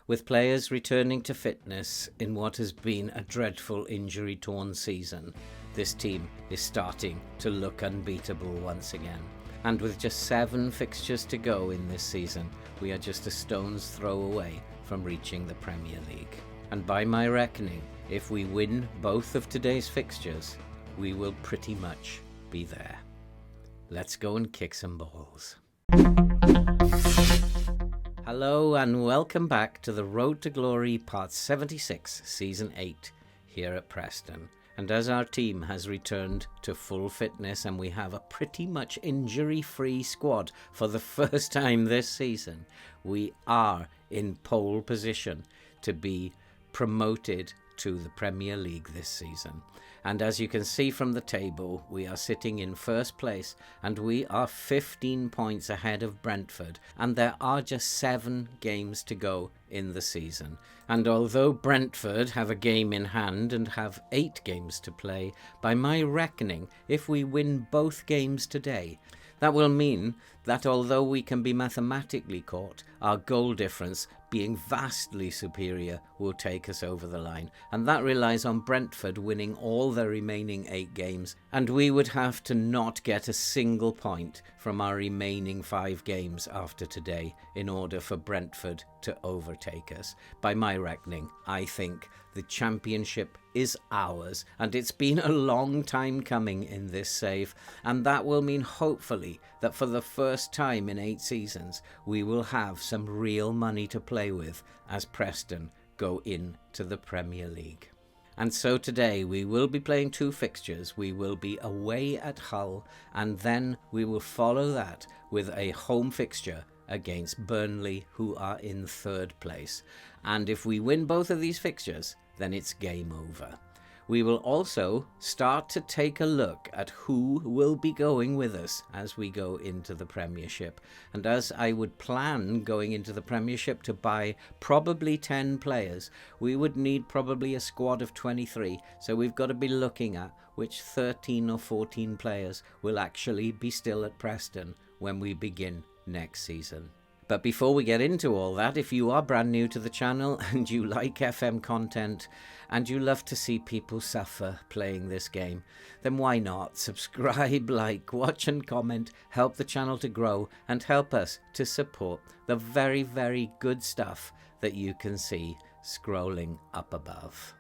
With players returning to fitness in what has been a dreadful injury-torn season, this team is starting to look unbeatable once again. And with just 7 fixtures to go in this season, we are just a stone's throw away from reaching the Premier League. And by my reckoning, if we win both of today's fixtures, we will pretty much be there. Let's go and kick some balls. Hello and welcome back to the Road to Glory Part 76, Season 8, here at Preston. And as our team has returned to full fitness and we have a pretty much injury-free squad for the first time this season, we are in pole position to be promoted to the Premier League this season. And as you can see from the table, we are sitting in first place and we are 15 points ahead of Brentford, and there are just 7 games to go in the season. And although Brentford have a game in hand and have 8 games to play, by my reckoning, if we win both games today, that will mean that although we can be mathematically caught, our goal difference being vastly superior will take us over the line. And that relies on Brentford winning all their remaining 8 games, and we would have to not get a single point from our remaining 5 games after today in order for Brentford to overtake us. By my reckoning, I think the championship is ours, and it's been a long time coming in this save, and that will mean hopefully that for the first time in 8 seasons we will have some real money to play with as Preston go into the Premier League. And so today we will be playing 2 fixtures. We will be away at Hull, and then we will follow that with a home fixture against Burnley, who are in 3rd place. And if we win both of these fixtures, then it's game over. We will also start to take a look at who will be going with us as we go into the Premiership. And as I would plan going into the Premiership to buy probably 10 players, we would need probably a squad of 23. So we've got to be looking at which 13 or 14 players will actually be still at Preston when we begin next season. But before we get into all that, if you are brand new to the channel and you like FM content and you love to see people suffer playing this game, then why not subscribe, like, watch and comment, help the channel to grow and help us to support the very, very good stuff that you can see scrolling up above.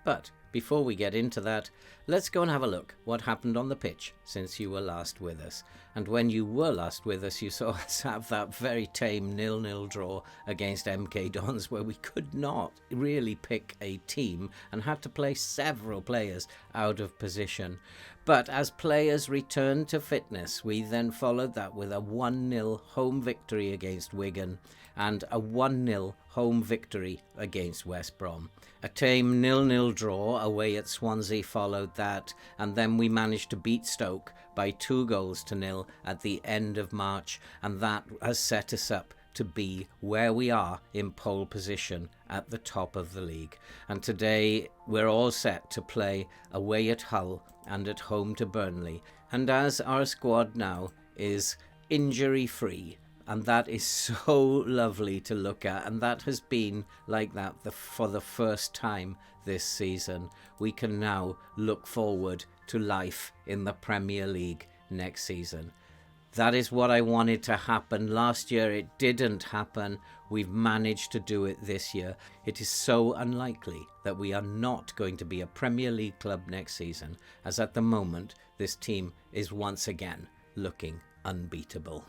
But before we get into that, let's go and have a look what happened on the pitch since you were last with us. And when you were last with us, you saw us have that very tame 0-0 draw against MK Dons, where we could not really pick a team and had to play several players out of position. But as players returned to fitness, we then followed that with a 1-0 home victory against Wigan and a 1-0 home victory against West Brom. A tame 0-0 draw away at Swansea followed that, and then we managed to beat Stoke by 2-0 at the end of March, and that has set us up to be where we are in pole position at the top of the league. And today we're all set to play away at Hull and at home to Burnley. And as our squad now is injury-free, and that is so lovely to look at, and that has been like that for the first time this season, we can now look forward to life in the Premier League next season. That is what I wanted to happen last year. It didn't happen. We've managed to do it this year. It is so unlikely that we are not going to be a Premier League club next season, as at the moment this team is once again looking unbeatable.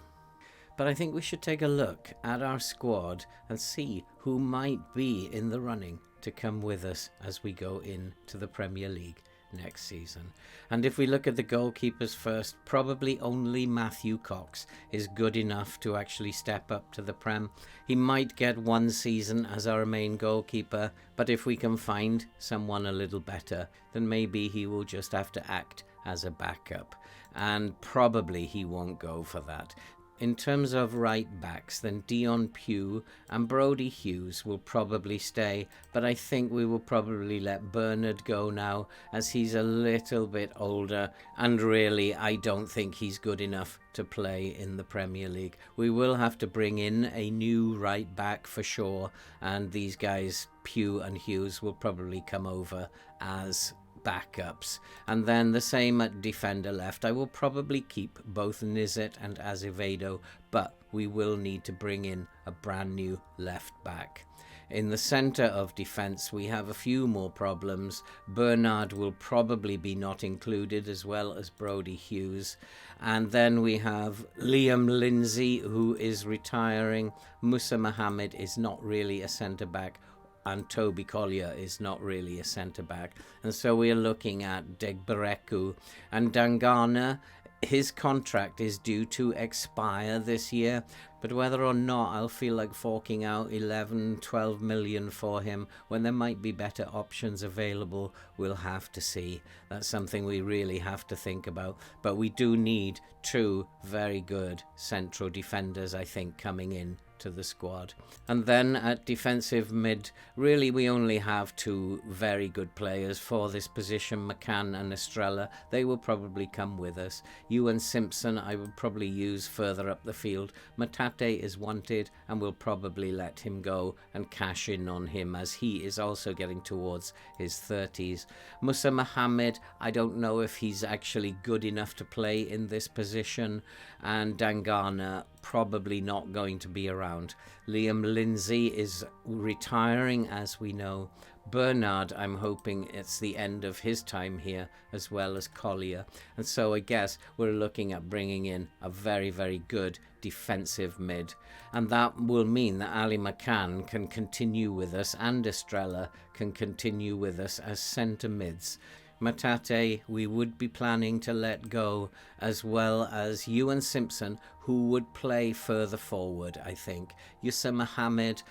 But I think we should take a look at our squad and see who might be in the running to come with us as we go into the Premier League next season. And if we look at the goalkeepers first, probably only Matthew Cox is good enough to actually step up to the Prem. He might get 1 season as our main goalkeeper, but if we can find someone a little better, then maybe he will just have to act as a backup. And probably he won't go for that. In terms of right backs, then Dion Pugh and Brodie Hughes will probably stay, but I think we will probably let Bernard go now as he's a little bit older, and really I don't think he's good enough to play in the Premier League. We will have to bring in a new right back for sure, and these guys, Pugh and Hughes, will probably come over as backups. And then the same at defender left. I will probably keep both Nizet and Azevedo, but we will need to bring in a brand new left back. In the centre of defence, we have a few more problems. Bernard will probably be not included, as well as Brodie Hughes. And then we have Liam Lindsay, who is retiring. Musa Mohammed is not really a centre-back, and Toby Collier is not really a centre-back. And so we are looking at Degbereku. And Dangana, his contract is due to expire this year, but whether or not I'll feel like forking out 11-12 million for him when there might be better options available, we'll have to see. That's something we really have to think about. But we do need two very good central defenders, I think, coming in to the squad. And then at defensive mid, really we only have two very good players for this position, McCann and Estrella. They will probably come with us. Ewan Simpson I would probably use further up the field. Matate is wanted and we'll probably let him go and cash in on him as he is also getting towards his 30s. Musa Mohammed, I don't know if he's actually good enough to play in this position, and Dangana probably not going to be around. Liam Lindsay is retiring, as we know. Bernard, I'm hoping it's the end of his time here, as well as Collier. And so I guess we're looking at bringing in a very, very good defensive mid. And that will mean that Ali McCann can continue with us and Estrella can continue with us as centre mids. Matate we would be planning to let go, as well as Ewan Simpson, who would play further forward, I think. Yusa Mohammed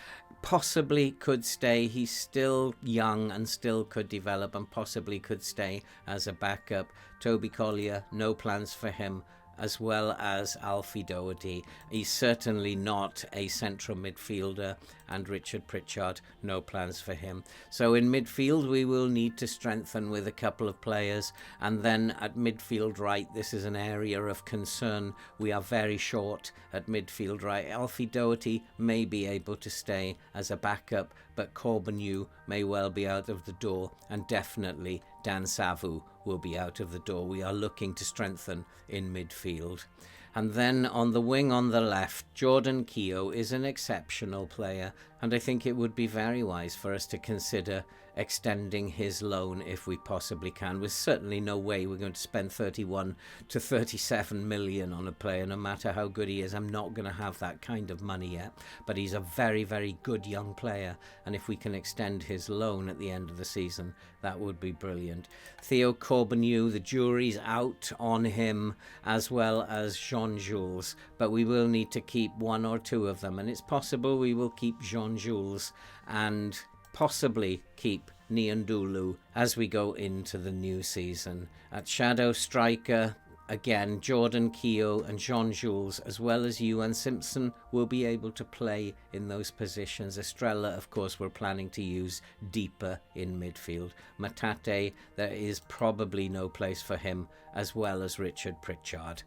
possibly could stay. He's still young and still could develop and possibly could stay as a backup. Toby Collier, no plans for him, as well as Alfie Doherty. He's certainly not a central midfielder, and Richard Pritchard, no plans for him. So in midfield we will need to strengthen with a couple of players, and then at midfield right, this is an area of concern. We are very short at midfield right. Alfie Doherty may be able to stay as a backup, but Corbeanu may well be out of the door, and definitely Dan Savu will be out of the door. We are looking to strengthen in midfield. And then on the wing on the left, Jordan Keogh is an exceptional player, and I think it would be very wise for us to consider extending his loan if we possibly can. There's certainly no way we're going to spend 31 to 37 million on a player, no matter how good he is. I'm not going to have that kind of money yet, but he's a very, very good young player, and if we can extend his loan at the end of the season, that would be brilliant. Theo Corbeanu, the jury's out on him, as well as Jean-Jules, but we will need to keep one or two of them, and it's possible we will keep Jean-Jules and possibly keep Niandulu as we go into the new season. At shadow striker, again, Jordan Keogh and Jean-Jules, as well as Ewan Simpson, will be able to play in those positions. Estrella, of course, we're planning to use deeper in midfield. Matate, there is probably no place for him, as well as Richard Pritchard.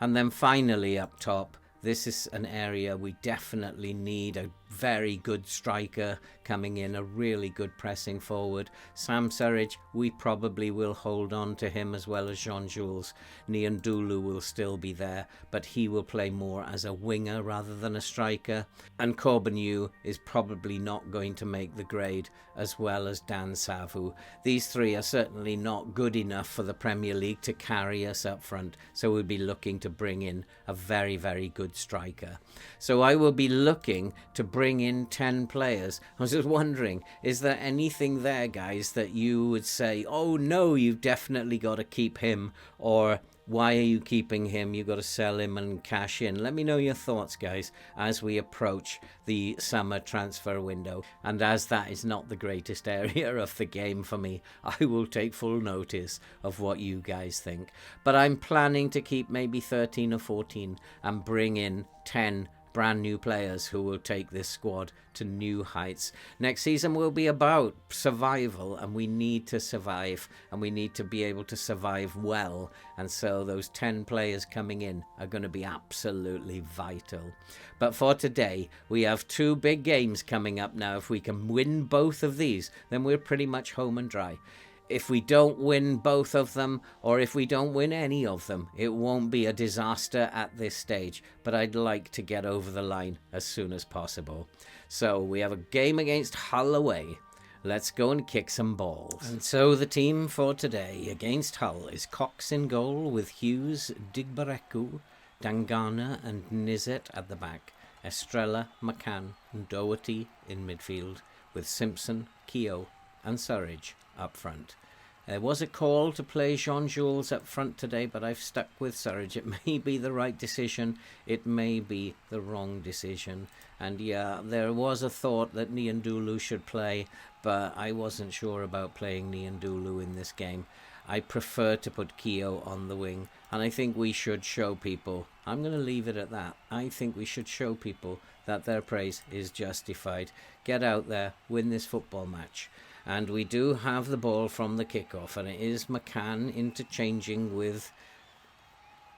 And then finally up top, this is an area we definitely need a very good striker coming in, a really good pressing forward. Sam Surridge, we probably will hold on to him, as well as Jean-Jules. Niandulu will still be there, but he will play more as a winger rather than a striker. And Corbeanu is probably not going to make the grade, as well as Dan Savu. These three are certainly not good enough for the Premier League to carry us up front, so we'll be looking to bring in a very, very good striker. So I will be looking to bring in 10 players. I was just wondering, is there anything there, guys, that you would say, oh no, you've definitely got to keep him, or Why are you keeping him? You've got to sell him and cash in. Let me know your thoughts, guys, as we approach the summer transfer window. And as that is not the greatest area of the game for me, I will take full notice of what you guys think. But I'm planning to keep maybe 13 or 14 and bring in 10 brand new players who will take this squad to new heights. Next season will be about survival, and we need to survive, and we need to be able to survive well. And so those 10 players coming in are going to be absolutely vital. But for today, we have 2 big games coming up now. If we can win both of these, then we're pretty much home and dry. If we don't win both of them, or if we don't win any of them, it won't be a disaster at this stage, but I'd like to get over the line as soon as possible. So we have a game against Hull away. Let's go and kick some balls. And so the team for today against Hull is Cox in goal with Hughes, Digbareku, Dangana and Nizet at the back. Estrella, McCann and Doherty in midfield with Simpson, Keogh and Surridge up front. There was a call to play Jean-Jules up front today, but I've stuck with Surridge. It may be the right decision, it may be the wrong decision. And yeah, there was a thought that Niandulu should play, but I wasn't sure about playing Niandulu in this game. I prefer to put Keogh on the wing, and I think we should show people, I'm going to leave it at that, I think we should show people that their praise is justified. Get out there, win this football match. And we do have the ball from the kickoff, and it is McCann interchanging with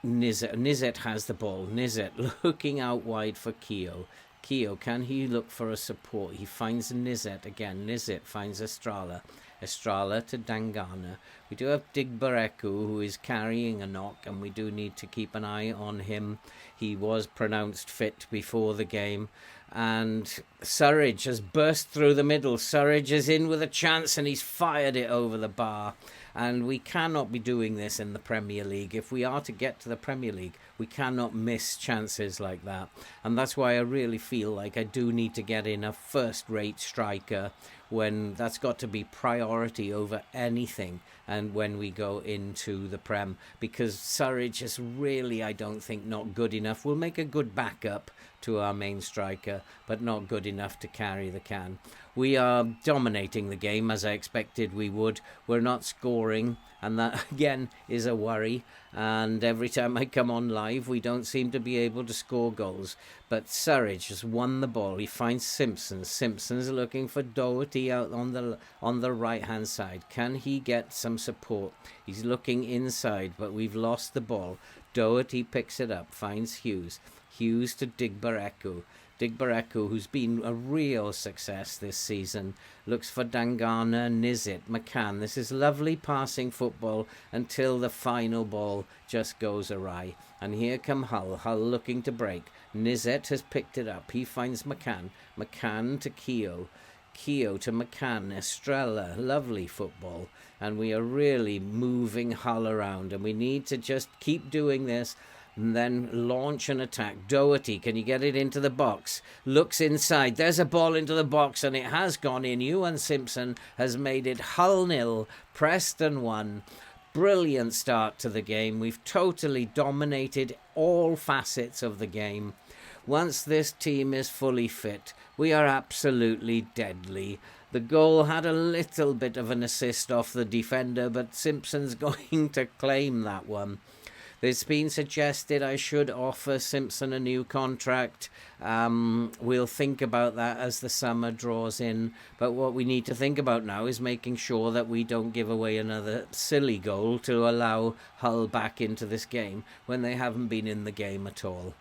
Nizet. Nizet has the ball. Nizet looking out wide for Keogh. Keogh, can he look for a support? He finds Nizet again. Nizet finds Estrella. Estrella to Dangana. We do have Digbareku, who is carrying a knock, and we do need to keep an eye on him. He was pronounced fit before the game. And Surridge has burst through the middle. Surridge is in with a chance, and he's fired it over the bar. And we cannot be doing this in the Premier League. If we are to get to the Premier League, we cannot miss chances like that. And that's why I really feel like I do need to get in a first-rate striker, when that's got to be priority over anything, and when we go into the Prem, because Surridge is really, I don't think, not good enough. We'll make a good backup to our main striker, but not good enough to carry the can. We are dominating the game as I expected we would. We're not scoring, and that again is a worry. And every time I come on live, we don't seem to be able to score goals. But Surridge has won the ball. He finds Simpson. Simpson's looking for Doherty out on the right hand side. Can he get some support? He's looking inside, but we've lost the ball. Doherty picks it up, finds Hughes. Hughes to Digbareku. Digbareku, who's been a real success this season, looks for Dangana, Nizet, McCann. This is lovely passing football until the final ball just goes awry. And here come Hull. Hull looking to break. Nizet has picked it up. He finds McCann. McCann to Keogh. Keogh to McCann. Estrella. Lovely football. And we are really moving Hull around. And we need to just keep doing this. And then launch an attack. Doherty, can you get it into the box? Looks inside. There's a ball into the box, and it has gone in. Ewan Simpson has made it Hull 0, Preston 1. Brilliant start to the game. We've totally dominated all facets of the game. Once this team is fully fit, we are absolutely deadly. The goal had a little bit of an assist off the defender, but Simpson's going to claim that one. It's been suggested I should offer Simpson a new contract. We'll think about that as the summer draws in. But what we need to think about now is making sure that we don't give away another silly goal to allow Hull back into this game when they haven't been in the game at all.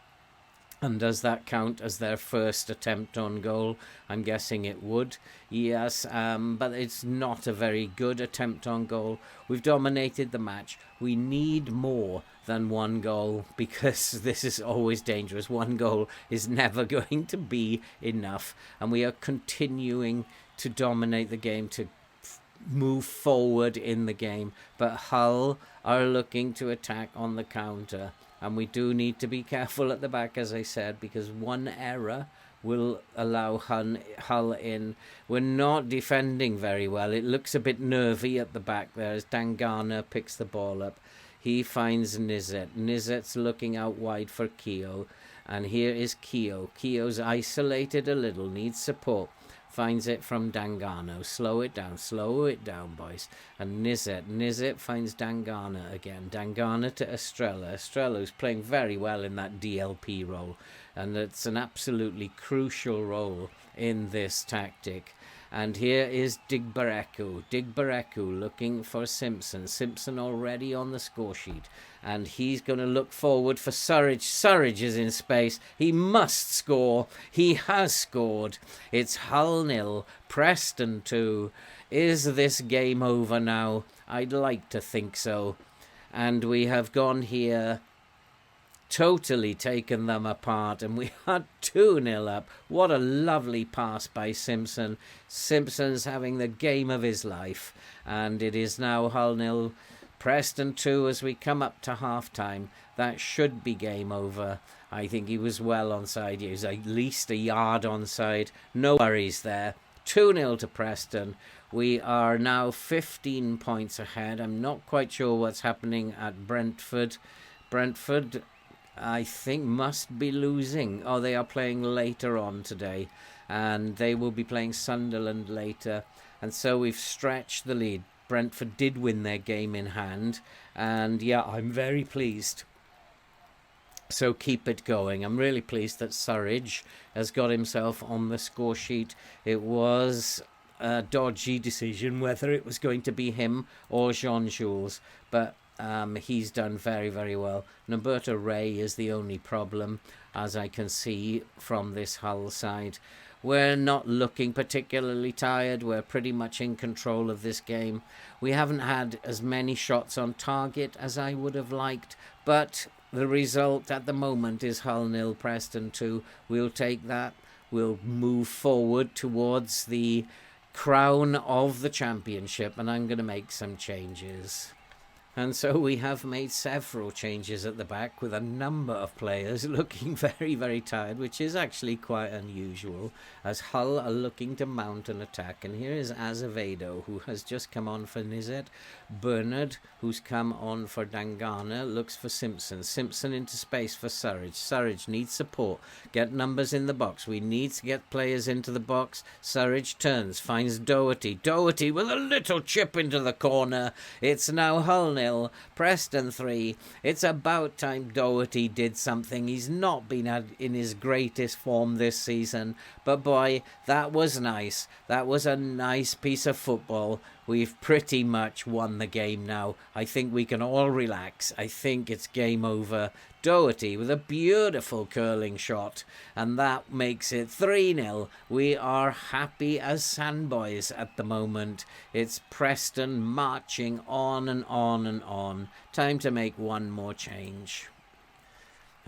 And does that count as their first attempt on goal? I'm guessing it would. Yes, but it's not a very good attempt on goal. We've dominated the match. We need more than one goal, because this is always dangerous. One goal is never going to be enough. And we are continuing to dominate the game, to move forward in the game. But Hull are looking to attack on the counter. And we do need to be careful at the back, as I said, because one error will allow Hull in. We're not defending very well. It looks a bit nervy at the back there as Dangana picks the ball up. He finds Nizet. Nizet's looking out wide for Keogh. And here is Keogh. Keogh's isolated a little, needs support. Finds it from Dangano. Slow it down, boys. And Nizet finds Dangana again. Dangana to Estrella. Estrella's playing very well in that DLP role. And it's an absolutely crucial role in this tactic. And here is Digbareku. Digbareku looking for Simpson. Simpson already on the score sheet. And he's going to look forward for Surridge. Surridge is in space. He must score. He has scored. It's Hull 0, Preston 2. Is this game over now? I'd like to think so. And we have gone here, totally taken them apart, and we are 2-0 up. What a lovely pass by Simpson. Simpson's having the game of his life, and it is now Hull 0, Preston 2 as we come up to half-time. That should be game over. I think he was well onside. He was at least a yard onside. No worries there. 2-0 to Preston. We are now 15 points ahead. I'm not quite sure what's happening at Brentford. Brentford, I think, must be losing. Oh, they are playing later on today, and they will be playing Sunderland later. And so we've stretched the lead. Brentford did win their game in hand, and yeah, I'm very pleased. So keep it going. I'm really pleased that Surridge has got himself on the score sheet. It was a dodgy decision whether it was going to be him or Jean-Jules, but he's done very, very well. Norberto Ray is the only problem, as I can see from this Hull side. We're not looking particularly tired. We're pretty much in control of this game. We haven't had as many shots on target as I would have liked, but the result at the moment is Hull 0, Preston 2. We'll take that. We'll move forward towards the crown of the championship, and I'm going to make some changes. And so we have made several changes at the back, with a number of players looking very, very tired, which is actually quite unusual, as Hull are looking to mount an attack. And here is Azevedo, who has just come on for Nizet. Bernard, who's come on for Dangana, looks for Simpson. Simpson into space for Surridge. Surridge needs support. Get numbers in the box. We need to get players into the box. Surridge turns, finds Doherty. Doherty with a little chip into the corner. It's now Hull 0, Preston 3. It's about time Doherty did something. He's not been in his greatest form this season, but boy, that was nice. That was a nice piece of football. We've pretty much won the game now. I think we can all relax. I think it's game over. Doherty with a beautiful curling shot, and that makes it 3-0. We are happy as sandboys at the moment. It's Preston marching on and on and on. Time to make one more change.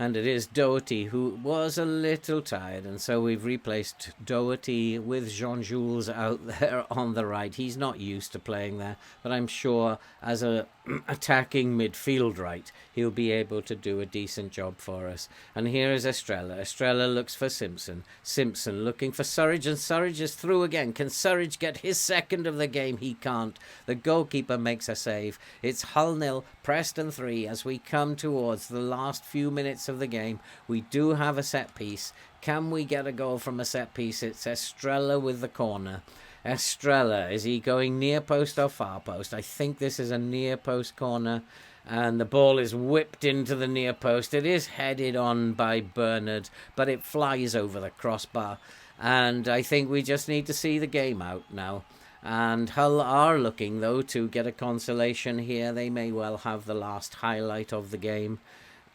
And it is Doherty, who was a little tired, and so we've replaced Doherty with Jean-Jules out there on the right. He's not used to playing there, but I'm sure as a attacking midfield right, he'll be able to do a decent job for us. And here is Estrella. Estrella looks for Simpson. Simpson looking for Surridge, and Surridge is through again. Can Surridge get his second of the game? He can't. The goalkeeper makes a save. It's Hull 0, Preston 3 as we come towards the last few minutes of the game. We do have a set piece. Can we get a goal from a set piece? It's Estrella with the corner. Estrella, is he going near post or far post? I think this is a near post corner, and the ball is whipped into the near post. It is headed on by Bernard, but it flies over the crossbar, and I think we just need to see the game out now. And Hull are looking, though, to get a consolation here. They may well have the last highlight of the game.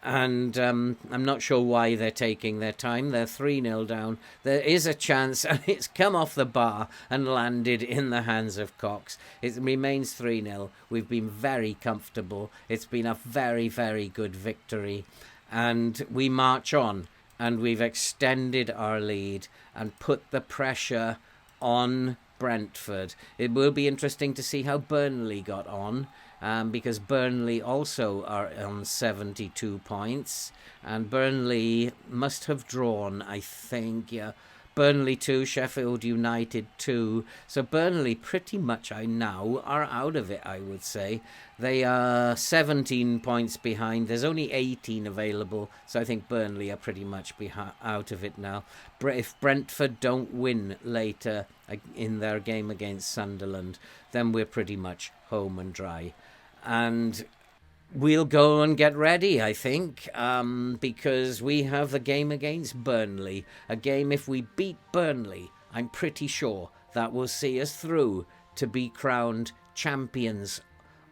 And I'm not sure why they're taking their time. They're 3-0 down. There is a chance, and it's come off the bar and landed in the hands of Cox. It remains 3-0. We've been very comfortable. It's been a very, very good victory. And we march on, and we've extended our lead and put the pressure on Brentford. It will be interesting to see how Burnley got on. Because Burnley also are on 72 points, and Burnley must have drawn, I think, yeah. Burnley 2, Sheffield United 2. So Burnley pretty much now are out of it, I would say. They are 17 points behind. There's only 18 available, so I think Burnley are pretty much out of it now. If Brentford don't win later in their game against Sunderland, then we're pretty much home and dry. And we'll go and get ready, I think, because we have the game against Burnley. A game, if we beat Burnley, I'm pretty sure that will see us through to be crowned champions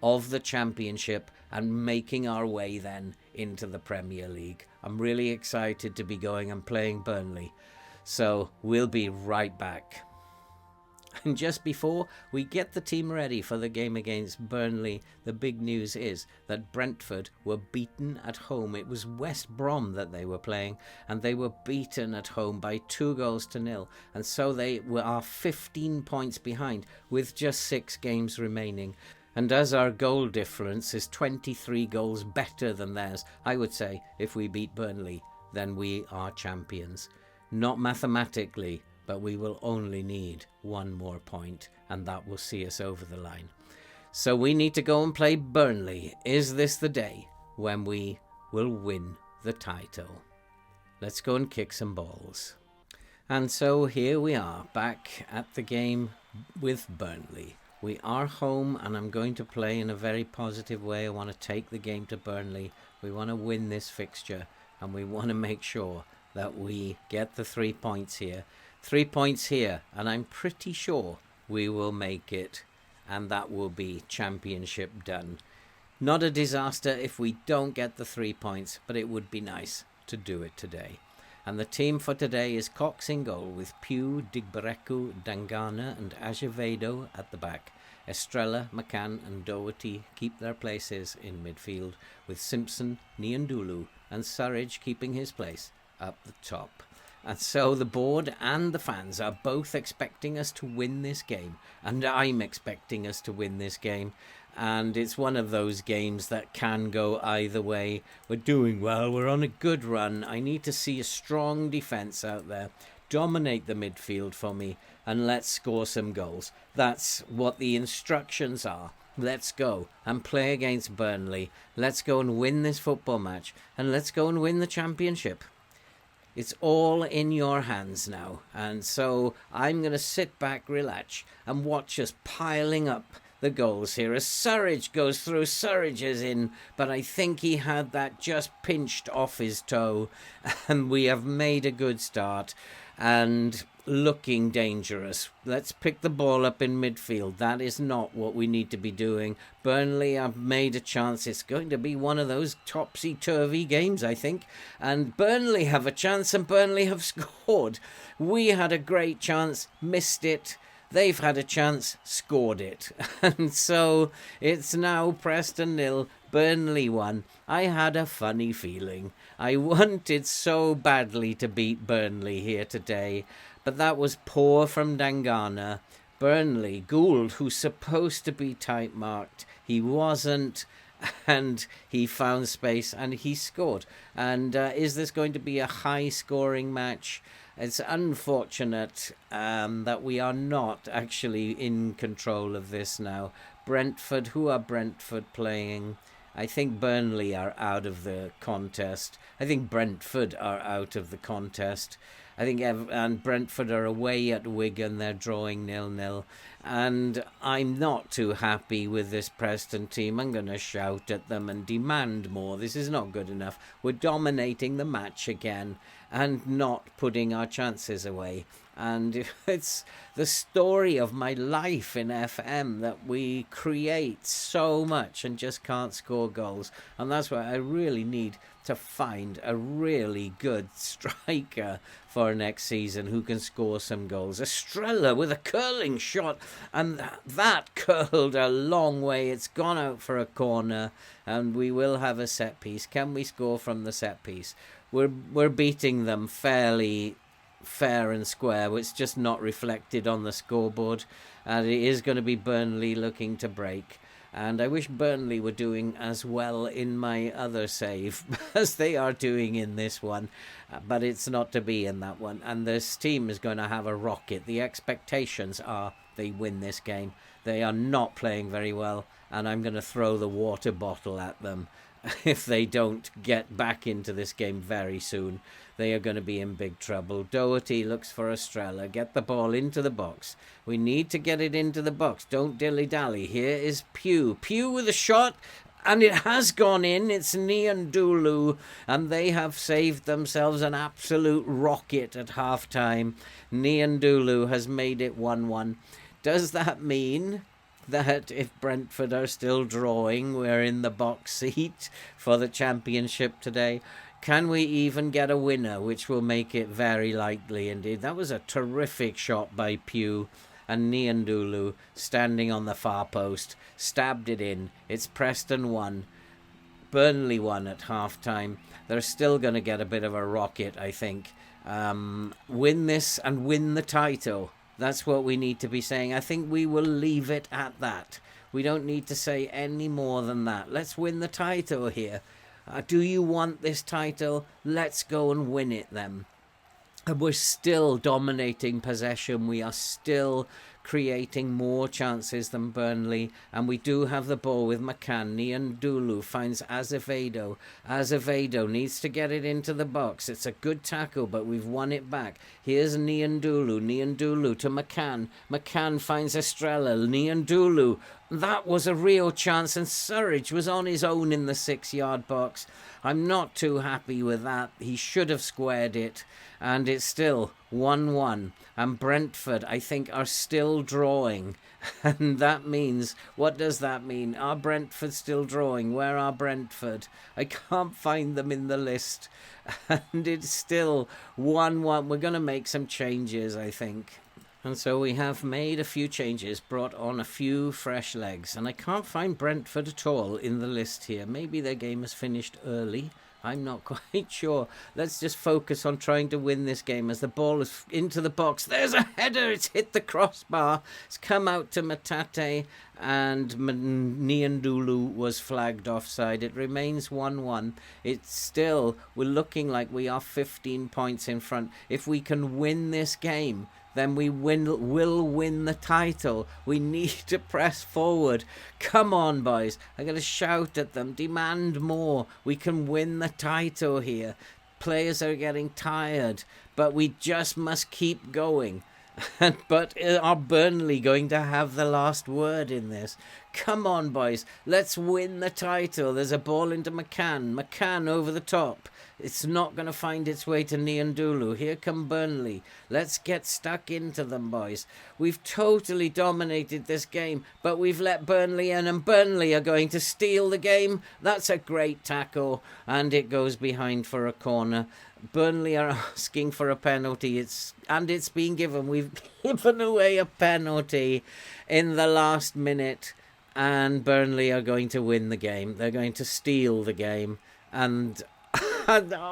of the Championship and making our way then into the Premier League. I'm really excited to be going and playing Burnley. So we'll be right back. And just before we get the team ready for the game against Burnley, the big news is that Brentford were beaten at home. It was West Brom that they were playing, and they were beaten at home by 2-0. And so they are 15 points behind with just 6 games remaining. And as our goal difference is 23 goals better than theirs, I would say if we beat Burnley, then we are champions. Not mathematically, but we will only need 1 more point, and that will see us over the line. So we need to go and play Burnley. Is this the day when we will win the title? Let's go and kick some balls. And so here we are, back at the game with Burnley. We are home, and I'm going to play in a very positive way. I want to take the game to Burnley. We want to win this fixture, and we want to make sure that we get the 3 points here. 3 points here, and I'm pretty sure we will make it, and that will be championship done. Not a disaster if we don't get the 3 points, but it would be nice to do it today. And the team for today is Cox in goal, with Pugh, Digbereku, Dangana and Azevedo at the back. Estrella, McCann and Doherty keep their places in midfield, with Simpson, Niandulu and Surridge keeping his place up the top. And so the board and the fans are both expecting us to win this game, and I'm expecting us to win this game. And it's one of those games that can go either way. We're doing well, we're on a good run. I need to see a strong defence out there. Dominate the midfield for me, and let's score some goals. That's what the instructions are. Let's go and play against Burnley. Let's go and win this football match, and let's go and win the championship. It's all in your hands now, and so I'm going to sit back, relax, and watch us piling up the goals here. As Surridge goes through, Surridge is in, but I think he had that just pinched off his toe, and we have made a good start and looking dangerous. Let's pick the ball up in midfield. That is not what we need to be doing. Burnley have made a chance. It's going to be one of those topsy-turvy games, I think. And Burnley have a chance, and Burnley have scored. We had a great chance, missed it. They've had a chance, scored it. And so it's now Preston 0, Burnley 1. I had a funny feeling. I wanted so badly to beat Burnley here today, but that was poor from Dangana. Burnley, Gould, who's supposed to be tight marked, he wasn't, and he found space and he scored. And is this going to be a high scoring match? It's unfortunate that we are not actually in control of this now. Brentford, who are Brentford playing? I think Burnley are out of the contest. I think Brentford are out of the contest. I think and Brentford are away at Wigan. They're drawing 0-0. And I'm not too happy with this Preston team. I'm going to shout at them and demand more. This is not good enough. We're dominating the match again and not putting our chances away. And it's the story of my life in FM that we create so much and just can't score goals. And that's why I really need to find a really good striker for next season who can score some goals. Estrella with a curling shot, and that curled a long way. It's gone out for a corner, and we will have a set piece. Can we score from the set piece? We're beating them fairly fair and square. It's just not reflected on the scoreboard, and it is going to be Burnley looking to break. And I wish Burnley were doing as well in my other save as they are doing in this one. But it's not to be in that one. And this team is going to have a rocket. The expectations are they win this game. They are not playing very well. And I'm going to throw the water bottle at them if they don't get back into this game very soon. They are going to be in big trouble. Doherty looks for Estrella. Get the ball into the box. We need to get it into the box. Don't dilly-dally. Here is Pugh. Pugh with a shot, and it has gone in. It's Niandulu, and they have saved themselves an absolute rocket at half-time. Niandulu has made it 1-1. Does that mean that if Brentford are still drawing, we're in the box seat for the championship today? Can we even get a winner, which will make it very likely indeed? That was a terrific shot by Pugh, and Niandulu standing on the far post stabbed it in. It's Preston 1, Burnley 1 at half-time. They're still going to get a bit of a rocket, I think. Win this and win the title. That's what we need to be saying. I think we will leave it at that. We don't need to say any more than that. Let's win the title here. Do you want this title? Let's go and win it then. And we're still dominating possession. We are still creating more chances than Burnley. And we do have the ball with McCann. Niandulu finds Azevedo. Azevedo needs to get it into the box. It's a good tackle, but we've won it back. Here's Niandulu. Niandulu to McCann. McCann finds Estrella. Niandulu. That was a real chance, and Surridge was on his own in the 6-yard box. I'm not too happy with that. He should have squared it, and it's still 1-1. And Brentford, I think, are still drawing. And that means, what does that mean? Are Brentford still drawing? Where are Brentford? I can't find them in the list. And it's still 1-1. We're going to make some changes, I think. And so we have made a few changes, brought on a few fresh legs. And I can't find Brentford at all in the list here. Maybe their game has finished early. I'm not quite sure. Let's just focus on trying to win this game as the ball is into the box. There's a header. It's hit the crossbar. It's come out to Matate, and Niandulu was flagged offside. It remains 1-1. It's still, we're looking like we are 15 points in front. If we can win this game, then we will win the title. We need to press forward. Come on, boys. I'm going to shout at them. Demand more. We can win the title here. Players are getting tired, but we just must keep going. But are Burnley going to have the last word in this? Come on, boys. Let's win the title. There's a ball into McCann. McCann over the top. It's not going to find its way to Niandulu. Here come Burnley. Let's get stuck into them, boys. We've totally dominated this game, but we've let Burnley in, and Burnley are going to steal the game. That's a great tackle, and it goes behind for a corner. Burnley are asking for a penalty. It's been given. We've given away a penalty in the last minute, and Burnley are going to win the game. They're going to steal the game, and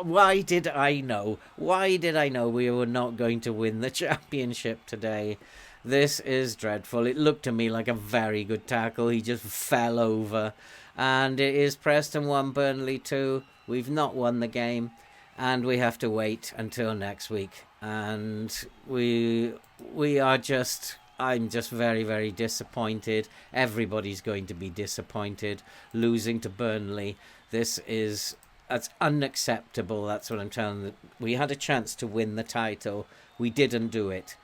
why did I know? Why did I know we were not going to win the championship today? This is dreadful. It looked to me like a very good tackle. He just fell over. And it is Preston 1, Burnley 2. We've not won the game. And we have to wait until next week. And I'm just very, very disappointed. Everybody's going to be disappointed. Losing to Burnley. That's unacceptable. That's what I'm telling you. We had a chance to win the title. We didn't do it.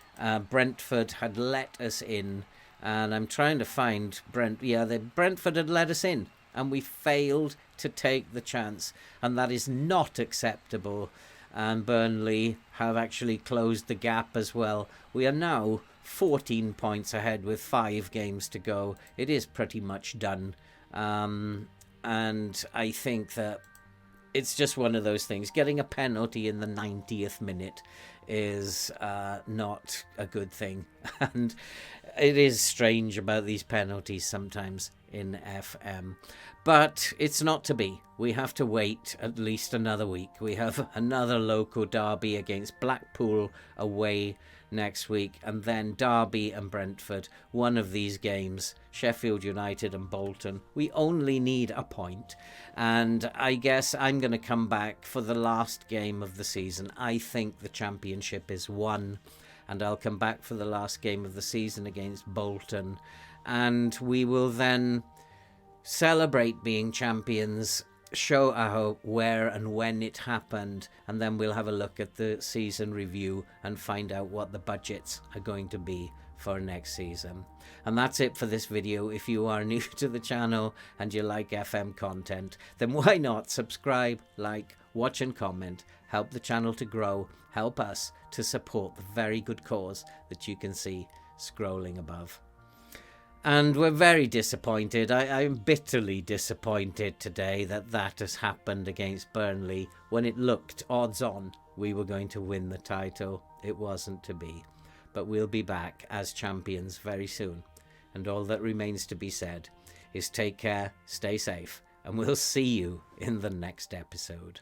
Brentford had let us in. And I'm trying to find Brentford had let us in. And we failed to take the chance. And that is not acceptable. And Burnley have actually closed the gap as well. We are now 14 points ahead with 5 games to go. It is pretty much done. And I think that it's just one of those things. Getting a penalty in the 90th minute is not a good thing. And it is strange about these penalties sometimes in FM. But it's not to be. We have to wait at least another week. We have another local derby against Blackpool away next week, and then Derby and Brentford. One of these games, Sheffield United and Bolton. We only need a point, and I guess I'm going to come back for the last game of the season. I think the championship is won, and I'll come back for the last game of the season against Bolton, and we will then celebrate being champions, show I hope where and when it happened, and then we'll have a look at the season review and find out what the budgets are going to be for next season. And that's it for this video. If you are new to the channel and you like FM content, then why not subscribe, like, watch and comment, help the channel to grow, help us to support the very good cause that you can see scrolling above. And we're very disappointed. I'm bitterly disappointed today that has happened against Burnley when it looked odds on we were going to win the title. It wasn't to be. But we'll be back as champions very soon. And all that remains to be said is take care, stay safe, and we'll see you in the next episode.